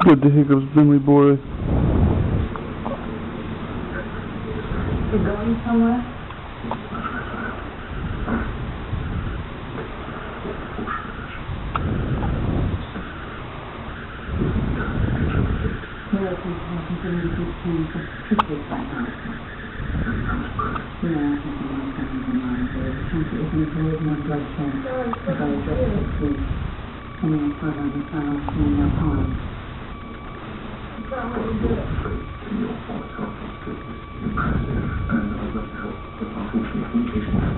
Got the hiccups, Billy boy. You're going somewhere? Yeah, I think really good things for triplets right now. Yeah, I think I'm going to be mindful. I think it can avoid my blood pressure if I drop it to coming up for another time in your palm. Impressive, and I'd like to help, but unfortunately, communication